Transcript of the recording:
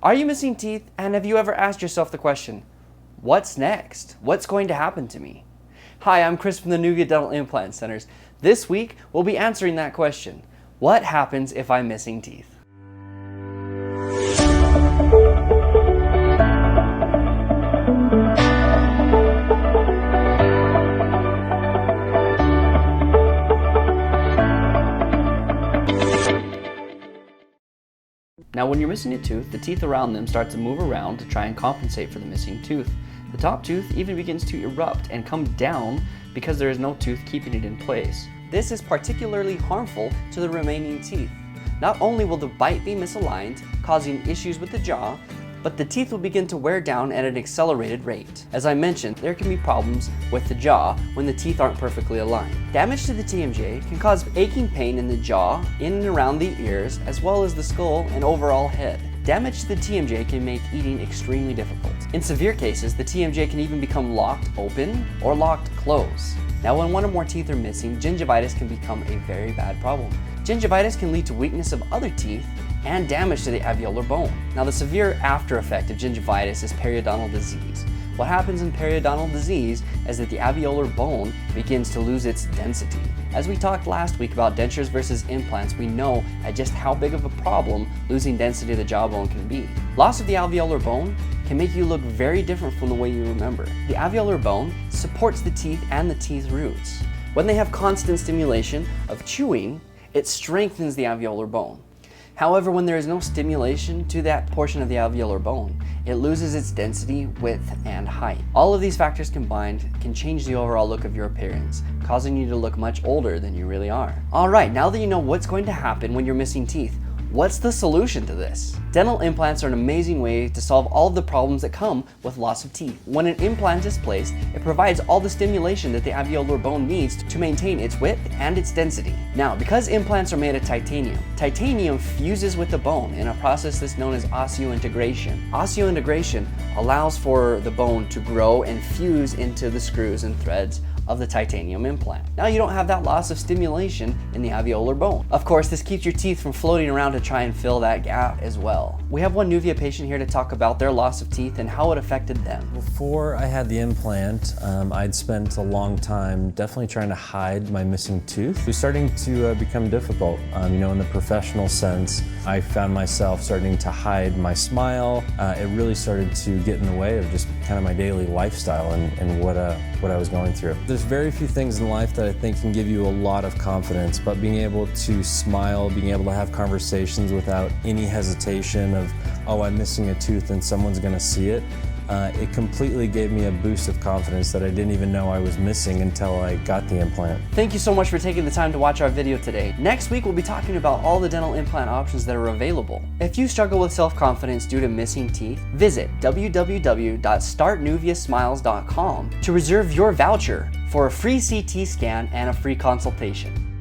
Are you missing teeth, and have you ever asked yourself the question, what's next? What's going to happen to me? Hi, I'm Chris from the Nuvia Dental Implant Centers. This week, we'll be answering that question. What happens if I'm missing teeth? Now, when you're missing a tooth, the teeth around them start to move around to try and compensate for the missing tooth. The top tooth even begins to erupt and come down because there is no tooth keeping it in place. This is particularly harmful to the remaining teeth. Not only will the bite be misaligned, causing issues with the jaw, but the teeth will begin to wear down at an accelerated rate. As I mentioned, there can be problems with the jaw when the teeth aren't perfectly aligned. Damage to the TMJ can cause aching pain in the jaw, in and around the ears, as well as the skull and overall head. Damage to the TMJ can make eating extremely difficult. In severe cases, the TMJ can even become locked open or locked closed. Now, when one or more teeth are missing, gingivitis can become a very bad problem. Gingivitis can lead to weakness of other teeth and damage to the alveolar bone. Now, the severe after effect of gingivitis is periodontal disease. What happens in periodontal disease is that the alveolar bone begins to lose its density. As we talked last week about dentures versus implants, we know at just how big of a problem losing density of the jawbone can be. Loss of the alveolar bone can make you look very different from the way you remember. The alveolar bone supports the teeth and the teeth roots. When they have constant stimulation of chewing, it strengthens the alveolar bone. However, when there is no stimulation to that portion of the alveolar bone, it loses its density, width, and height. All of these factors combined can change the overall look of your appearance, causing you to look much older than you really are. All right, now that you know what's going to happen when you're missing teeth, what's the solution to this? Dental implants are an amazing way to solve all of the problems that come with loss of teeth. When an implant is placed, it provides all the stimulation that the alveolar bone needs to maintain its width and its density. Now, because implants are made of titanium, titanium fuses with the bone in a process that's known as osseointegration. Osseointegration allows for the bone to grow and fuse into the screws and threads of the titanium implant. Now you don't have that loss of stimulation in the alveolar bone. Of course, this keeps your teeth from floating around to try and fill that gap as well. We have one Nuvia patient here to talk about their loss of teeth and how it affected them. Before I had the implant, I'd spent a long time definitely trying to hide my missing tooth. It was starting to become difficult. In the professional sense, I found myself starting to hide my smile. It really started to get in the way of just kind of my daily lifestyle and what I was going through. There's very few things in life that I think can give you a lot of confidence, but being able to smile, being able to have conversations without any hesitation of, oh, I'm missing a tooth and someone's gonna see it, it completely gave me a boost of confidence that I didn't even know I was missing until I got the implant. Thank you so much for taking the time to watch our video today. Next week, we'll be talking about all the dental implant options that are available. If you struggle with self-confidence due to missing teeth, visit www.startnuviasmiles.com to reserve your voucher for a free CT scan and a free consultation.